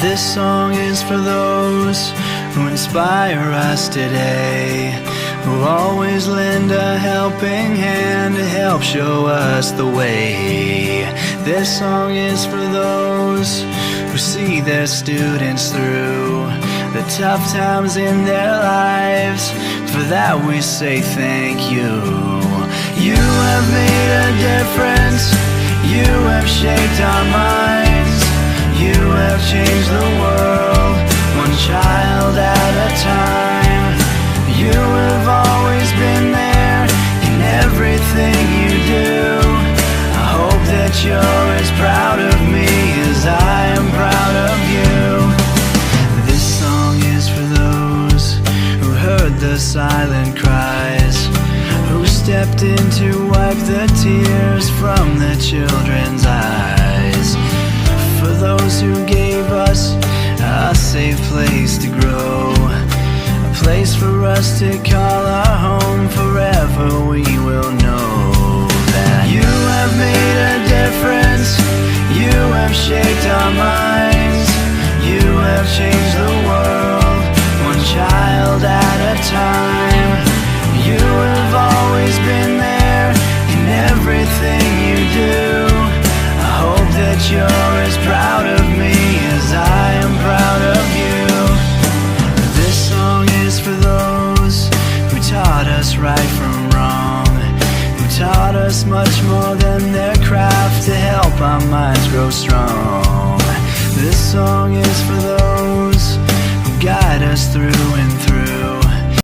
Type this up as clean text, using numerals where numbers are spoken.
This song is for those who inspire us today, who always lend a helping hand to help show us the way. This song is for those who see their students through the tough times in their lives. For that we say thank you. You have made a difference. You have shaped our minds. You have changed the world, one child at a time. You have always been there in everything you do. I hope that you're as proud of me as I am proud of you. This song is for those who heard the silent cries, who stepped in to wipe the tears from the children's eyes. For those who gave us a safe place to grow, a place for us to call our home. Forever we will know that you have made a difference. You have shaped our minds. You have changed the world, one child at a time. You have always been there in everything you do. I hope that you're as proud of me as I am proud of you. This song is for those who taught us right from wrong, who taught us much more than their craft to help our minds grow strong. This song is for those who guide us through and through,